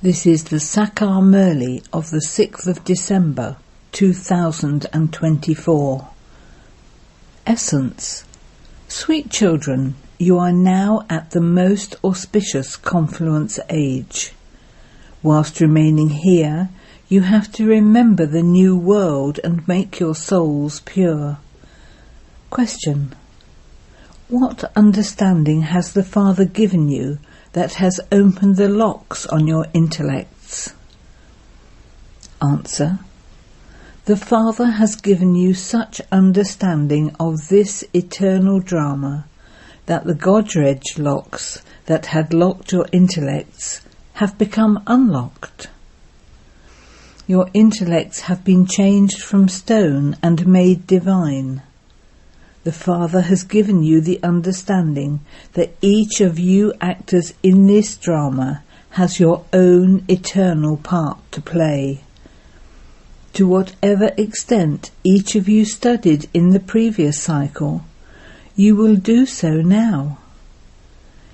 This is the Sakar Murli of the 6th of December 2024. Essence. Sweet children, you are now at the most auspicious confluence age. Whilst remaining here, you have to remember the new world and make your souls pure. Question. What understanding has the Father given you that has opened the locks on your intellects? Answer. The Father has given you such understanding of this eternal drama that the Godrej locks that had locked your intellects have become unlocked. Your intellects have been changed from stone and made divine. The Father has given you the understanding that each of you actors in this drama has your own eternal part to play. To whatever extent each of you studied in the previous cycle, you will do so now.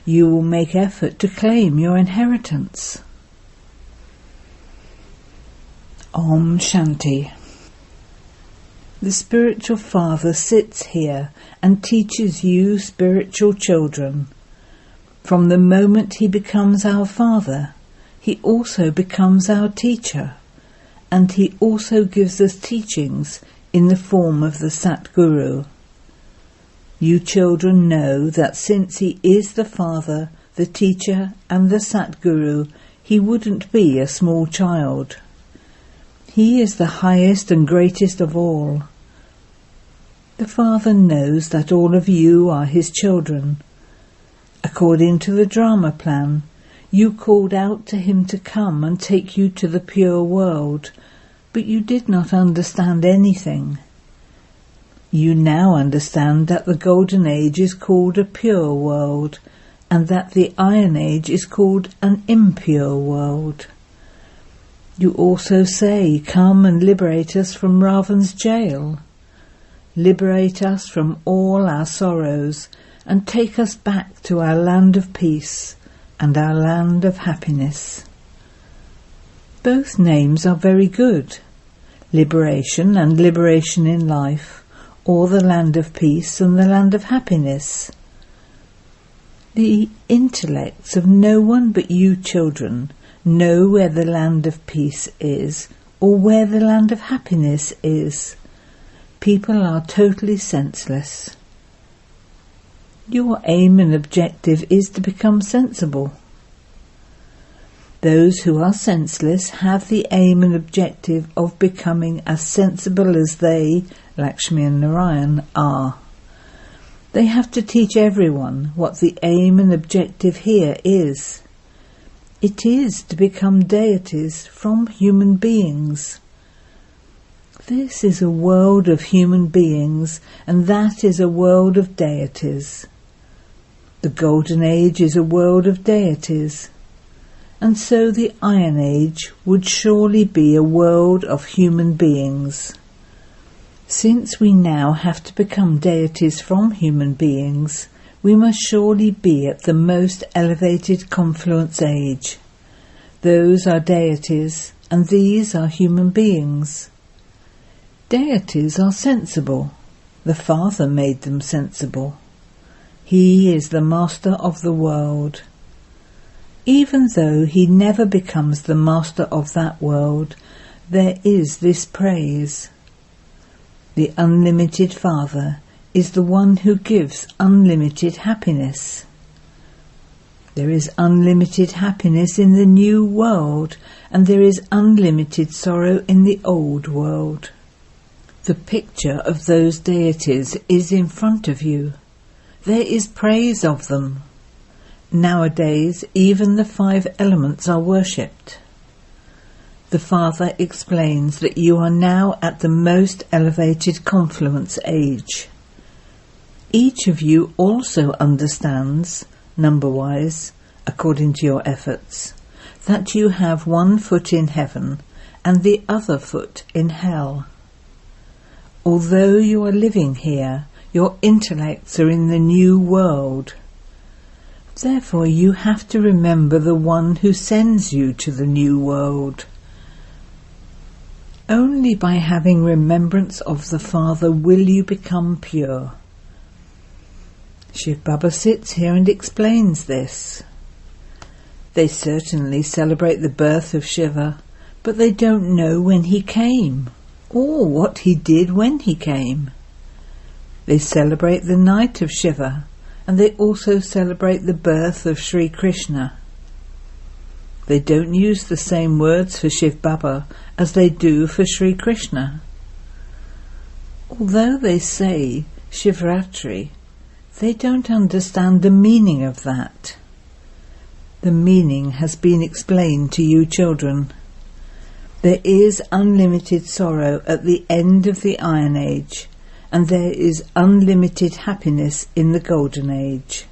You will make effort to claim your inheritance. Om Shanti. The spiritual Father sits here and teaches you spiritual children. From the moment he becomes our Father, he also becomes our teacher, and he also gives us teachings in the form of the Satguru. You children know that since he is the Father, the teacher and the Satguru, he wouldn't be a small child. He is the highest and greatest of all. The Father knows that all of you are his children. According to the drama plan, you called out to him to come and take you to the pure world, but you did not understand anything. You now understand that the Golden Age is called a pure world, and that the Iron Age is called an impure world. You also say, come and liberate us from Ravan's jail. Liberate us from all our sorrows and take us back to our land of peace and our land of happiness. Both names are very good, liberation and liberation in life, or the land of peace and the land of happiness. The intellects of no one but you children know where the land of peace is or where the land of happiness is. People are totally senseless. Your aim and objective is to become sensible. Those who are senseless have the aim and objective of becoming as sensible as they, Lakshmi and Narayan, are. They have to teach everyone what the aim and objective here is. It is to become deities from human beings. This is a world of human beings, and that is a world of deities. The Golden Age is a world of deities, and so the Iron Age would surely be a world of human beings. Since we now have to become deities from human beings, we must surely be at the most elevated confluence age. Those are deities, and these are human beings. Deities are sensible. The Father made them sensible. He is the master of the world. Even though he never becomes the master of that world, there is this praise. The unlimited Father is the one who gives unlimited happiness. There is unlimited happiness in the new world, and there is unlimited sorrow in the old world. The picture of those deities is in front of you. There is praise of them. Nowadays, even the 5 elements are worshipped. The Father explains that you are now at the most elevated confluence age. Each of you also understands, number-wise, according to your efforts, that you have one foot in heaven and the other foot in hell. Although you are living here, your intellects are in the new world. Therefore you have to remember the one who sends you to the new world. Only by having remembrance of the Father will you become pure. Shiv Baba sits here and explains this. They certainly celebrate the birth of Shiva, but they don't know when he came, or what he did when he came. They celebrate the night of Shiva, and they also celebrate the birth of Sri Krishna. They don't use the same words for Shiv Baba as they do for Sri Krishna. Although they say Shivratri, they don't understand the meaning of that. The meaning has been explained to you children. There is unlimited sorrow at the end of the Iron Age, and there is unlimited happiness in the Golden Age.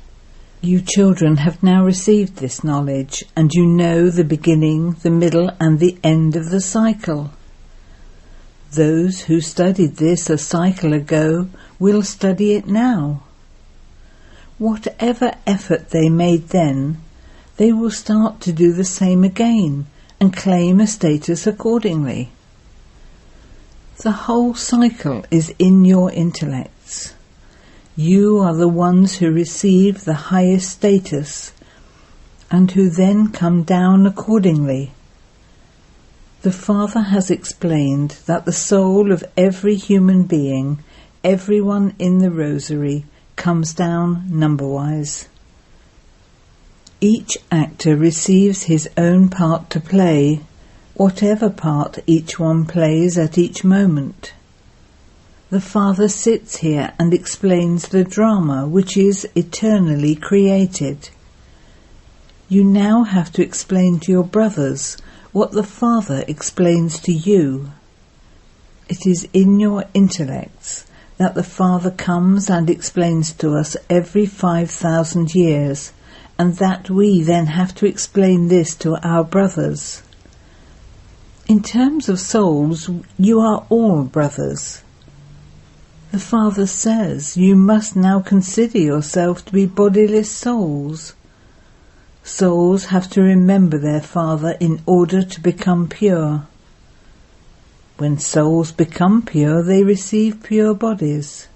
You children have now received this knowledge, and you know the beginning, the middle, and the end of the cycle. Those who studied this a cycle ago will study it now. Whatever effort they made then, they will start to do the same again and claim a status accordingly. The whole cycle is in your intellects. You are the ones who receive the highest status and who then come down accordingly. The Father has explained that the soul of every human being, everyone in the rosary, comes down number-wise. Each actor receives his own part to play, whatever part each one plays at each moment. The Father sits here and explains the drama which is eternally created. You now have to explain to your brothers what the Father explains to you. It is in your intellects that the Father comes and explains to us every 5,000 years, and that we then have to explain this to our brothers. In terms of souls, you are all brothers. The Father says you must now consider yourself to be bodiless souls. Souls have to remember their Father in order to become pure. When souls become pure, they receive pure bodies.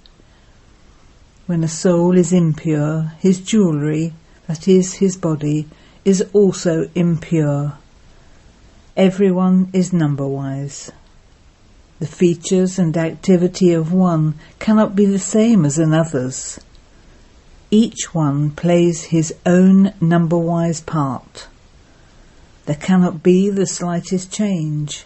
When a soul is impure, his jewellery, that is his body, is also impure. Everyone is number-wise. The features and activity of one cannot be the same as another's. Each one plays his own number-wise part. There cannot be the slightest change.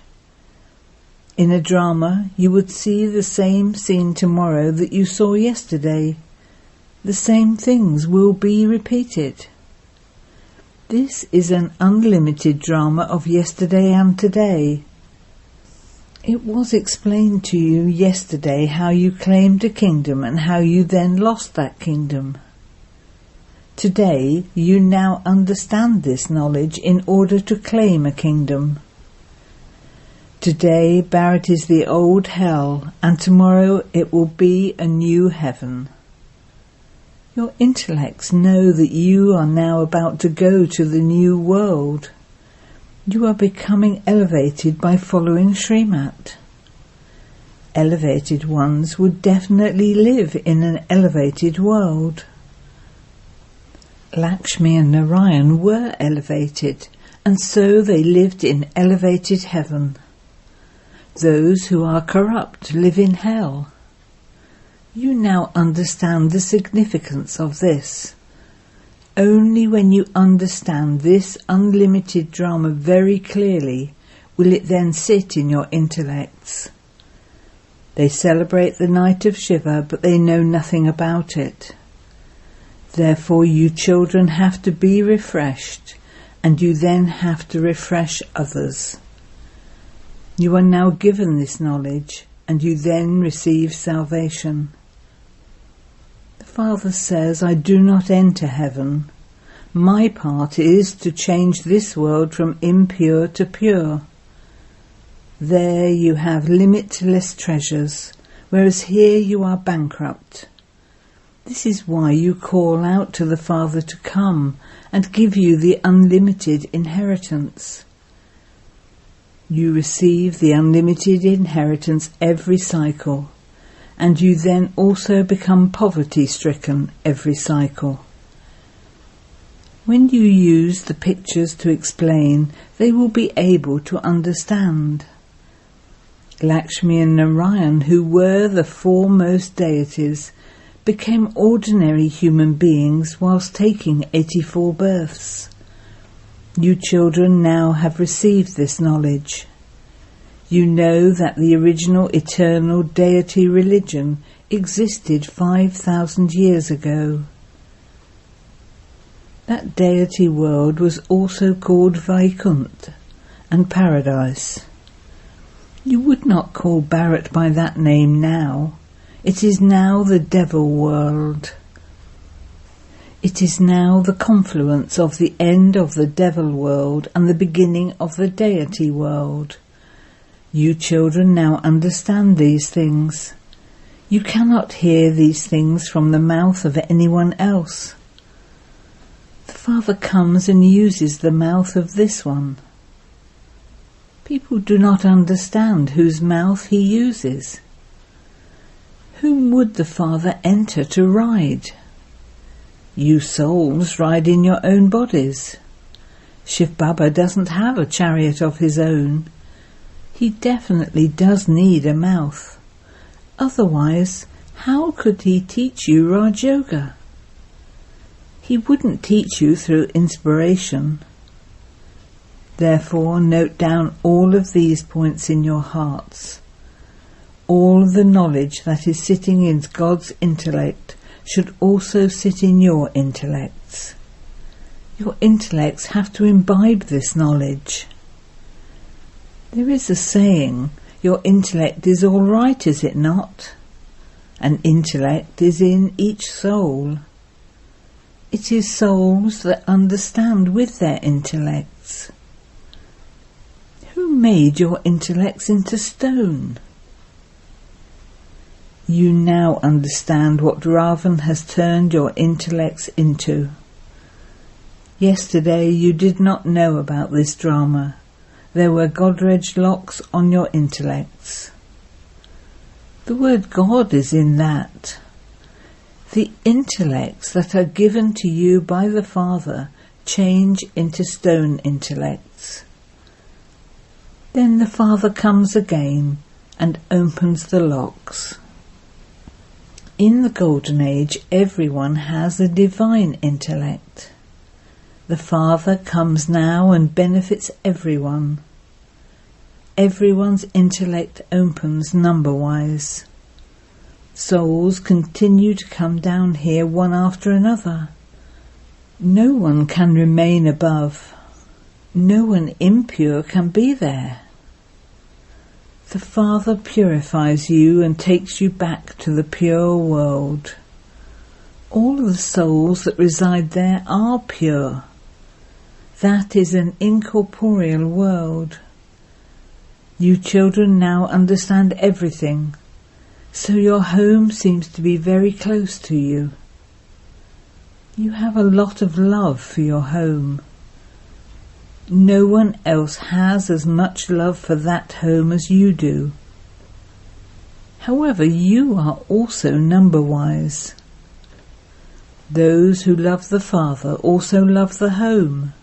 In a drama, you would see the same scene tomorrow that you saw yesterday. The same things will be repeated. This is an unlimited drama of yesterday and today. It was explained to you yesterday how you claimed a kingdom and how you then lost that kingdom. Today you now understand this knowledge in order to claim a kingdom. Today Bharat is the old hell, and tomorrow it will be a new heaven. Your intellects know that you are now about to go to the new world. You are becoming elevated by following Srimat. Elevated ones would definitely live in an elevated world. Lakshmi and Narayan were elevated, and so they lived in elevated heaven. Those who are corrupt live in hell. You now understand the significance of this. Only when you understand this unlimited drama very clearly will it then sit in your intellects. They celebrate the night of Shiva, but they know nothing about it. Therefore you children have to be refreshed, and you then have to refresh others. You are now given this knowledge, and you then receive salvation. The Father says, I do not enter heaven. My part is to change this world from impure to pure. There you have limitless treasures, whereas here you are bankrupt. This is why you call out to the Father to come and give you the unlimited inheritance. You receive the unlimited inheritance every cycle, and you then also become poverty-stricken every cycle. When you use the pictures to explain, they will be able to understand. Lakshmi and Narayan, who were the foremost deities, became ordinary human beings whilst taking 84 births. You children now have received this knowledge. You know that the original eternal deity religion existed 5,000 years ago. That deity world was also called Vaikuntha and Paradise. You would not call Bharat by that name now. It is now the devil world. It is now the confluence of the end of the devil world and the beginning of the deity world. You children now understand these things. You cannot hear these things from the mouth of anyone else. The Father comes and uses the mouth of this one. People do not understand whose mouth he uses. Whom would the Father enter to ride? You souls ride in your own bodies. Shiv Baba doesn't have a chariot of his own. He definitely does need a mouth. Otherwise, how could he teach you Raj Yoga? He wouldn't teach you through inspiration. Therefore, note down all of these points in your hearts. All the knowledge that is sitting in God's intellect should also sit in your intellects. Your intellects have to imbibe this knowledge. There is a saying, your intellect is all right, is it not? An intellect is in each soul. It is souls that understand with their intellects. Who made your intellects into stone? You now understand what Ravan has turned your intellects into. Yesterday you did not know about this drama. There were Godrej locks on your intellects. The word God is in that. The intellects that are given to you by the Father change into stone intellects. Then the Father comes again and opens the locks. In the Golden Age, everyone has a divine intellect. The Father comes now and benefits everyone. Everyone's intellect opens number-wise. Souls continue to come down here one after another. No one can remain above. No one impure can be there. The Father purifies you and takes you back to the pure world. All the souls that reside there are pure. That is an incorporeal world. You children now understand everything, so your home seems to be very close to you. You have a lot of love for your home. No one else has as much love for that home as you do. However, you are also number-wise. Those who love the Father also love the home.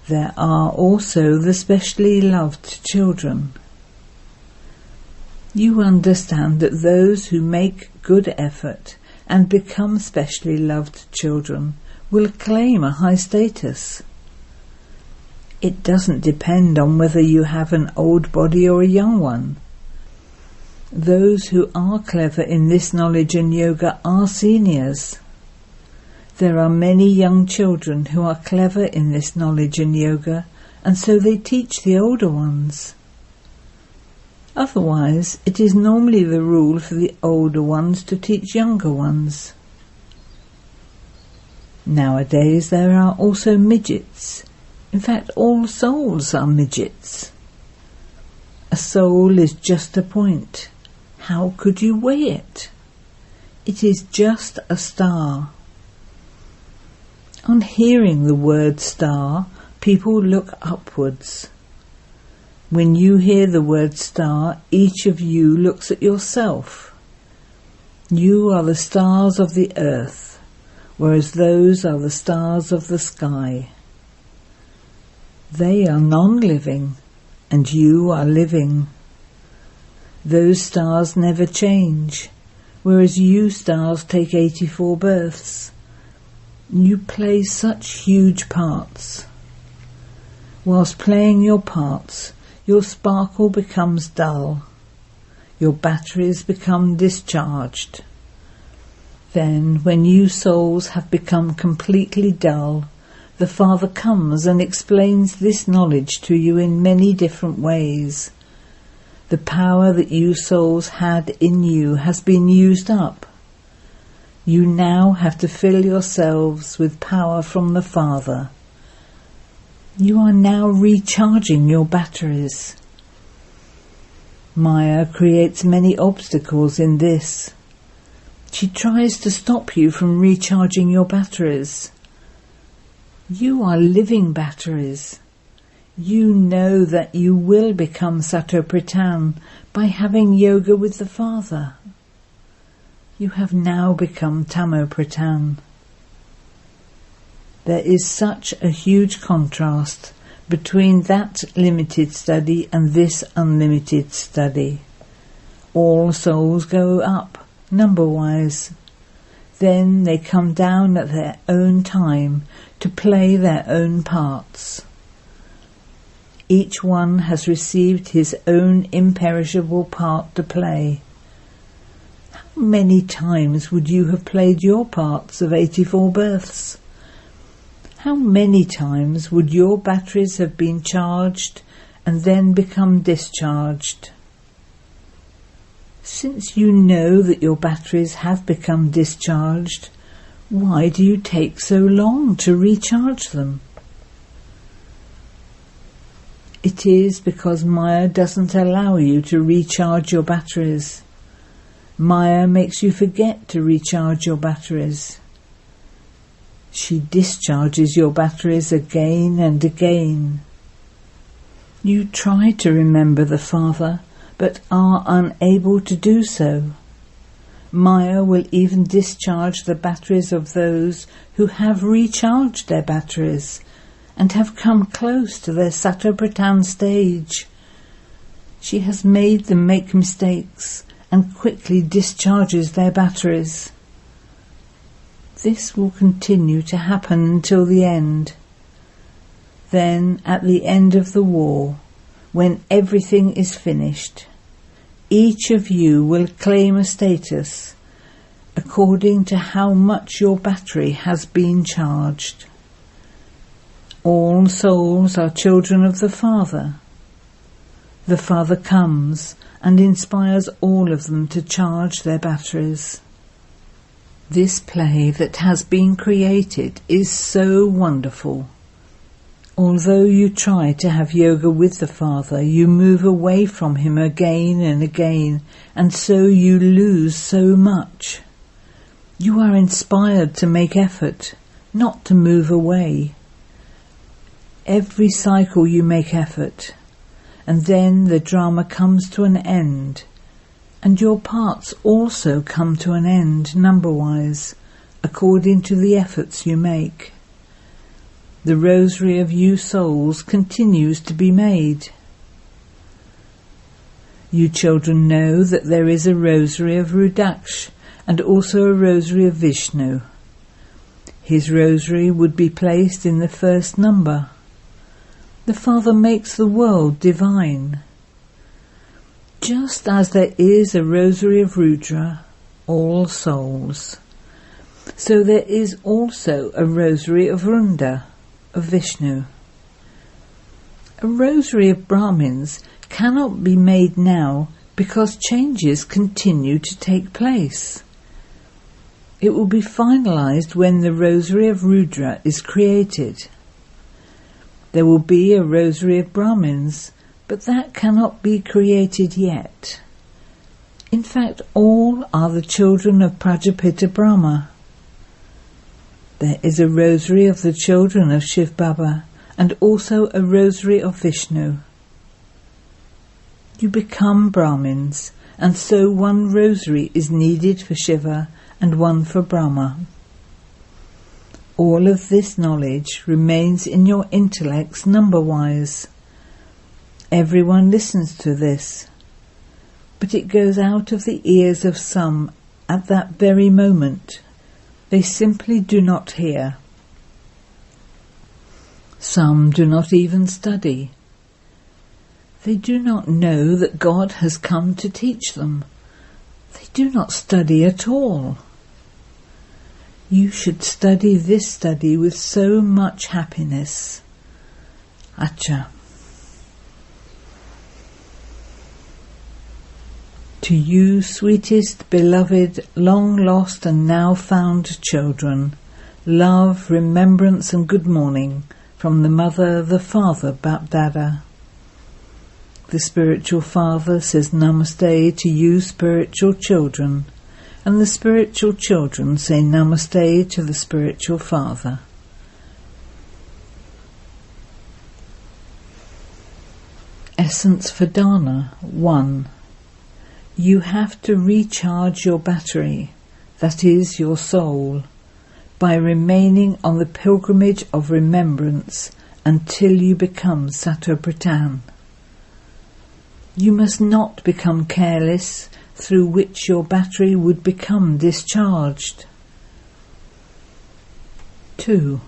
There are also the specially loved children. You understand that those who make good effort and become specially loved children will claim a high status. It doesn't depend on whether you have an old body or a young one. Those who are clever in this knowledge and yoga are seniors. There are many young children who are clever in this knowledge and yoga, and so they teach the older ones. Otherwise, it is normally the rule for the older ones to teach younger ones. Nowadays there are also midgets. In fact, all souls are midgets. A soul is just a point. How could you weigh it? It is just a star. On hearing the word star, people look upwards. When you hear the word star, each of you looks at yourself. You are the stars of the earth, whereas those are the stars of the sky. They are non-living, and you are living. Those stars never change, whereas you stars take 84 births. You play such huge parts. Whilst playing your parts, your sparkle becomes dull. Your batteries become discharged. Then, when you souls have become completely dull, the Father comes and explains this knowledge to you in many different ways. The power that you souls had in you has been used up. You now have to fill yourselves with power from the Father. You are now recharging your batteries. Maya creates many obstacles in this. She tries to stop you from recharging your batteries. You are living batteries. You know that you will become Satopritan by having yoga with the Father. You have now become Tamopritan. There is such a huge contrast between that limited study and this unlimited study. All souls go up, number-wise. Then they come down at their own time to play their own parts. Each one has received his own imperishable part to play. How many times would you have played your parts of 84 births? How many times would your batteries have been charged and then become discharged? Since you know that your batteries have become discharged, why do you take so long to recharge them? It is because Maya doesn't allow you to recharge your batteries. Maya makes you forget to recharge your batteries. She discharges your batteries again and again. You try to remember the Father, but are unable to do so. Maya will even discharge the batteries of those who have recharged their batteries and have come close to their Satopritan stage. She has made them make mistakes and quickly discharges their batteries. This will continue to happen until the end. Then, at the end of the war, when everything is finished, each of you will claim a status according to how much your battery has been charged. All souls are children of the Father. The Father comes and inspires all of them to charge their batteries. This play that has been created is so wonderful. Although you try to have yoga with the Father, you move away from him again and again, and so you lose so much. You are inspired to make effort, not to move away. Every cycle you make effort, and then the drama comes to an end, and your parts also come to an end, number-wise, according to the efforts you make. The rosary of you souls continues to be made. You children know that there is a rosary of Rudaksh and also a rosary of Vishnu. His rosary would be placed in the first number. The Father makes the world divine. Just as there is a rosary of Rudra, all souls, so there is also a rosary of Runda, of Vishnu. A rosary of Brahmins cannot be made now because changes continue to take place. It will be finalized when the rosary of Rudra is created. There will be a rosary of Brahmins, but that cannot be created yet. In fact, all are the children of Prajapita Brahma. There is a rosary of the children of Shiv Baba and also a rosary of Vishnu. You become Brahmins, and so one rosary is needed for Shiva and one for Brahma. All of this knowledge remains in your intellects number-wise. Everyone listens to this, but it goes out of the ears of some at that very moment. They simply do not hear. Some do not even study. They do not know that God has come to teach them. They do not study at all. You should study this study with so much happiness. Acha. To you, sweetest, beloved, long lost and now found children, love, remembrance and good morning from the Mother, the Father, Bap-Dada. The spiritual father says Namaste to you spiritual children, and the spiritual children say Namaste to the spiritual father. Essence for Dana 1. You have to recharge your battery, that is your soul, by remaining on the pilgrimage of remembrance until you become Sattva-Pradhan. You must not become careless, through which your battery would become discharged. 2.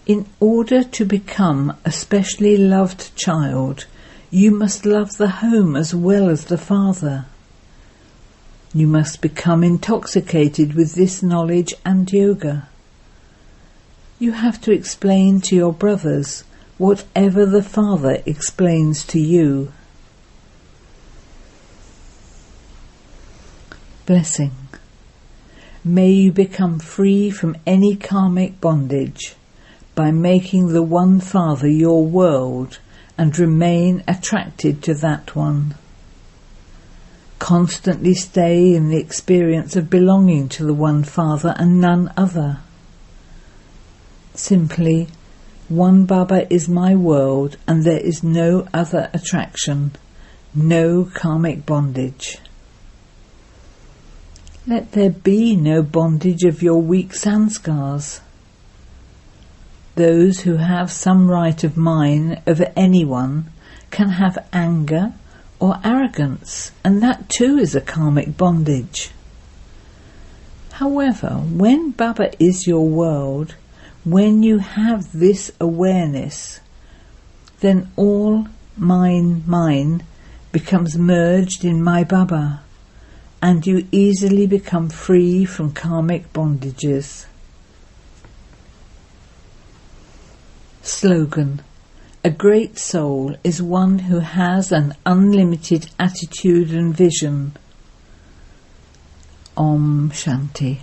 In order to become a specially loved child, you must love the home as well as the father. You must become intoxicated with this knowledge and yoga. You have to explain to your brothers whatever the father explains to you. Blessing. May you become free from any karmic bondage by making the one Father your world and remain attracted to that one. Constantly stay in the experience of belonging to the one Father and none other. Simply, one Baba is my world and there is no other attraction, no karmic bondage. Let there be no bondage of your weak sanskars. Those who have some right of mine over anyone can have anger or arrogance, and that too is a karmic bondage. However, when Baba is your world, when you have this awareness, then all mine becomes merged in my Baba, and you easily become free from karmic bondages. Slogan. A great soul is one who has an unlimited attitude and vision. Om Shanti.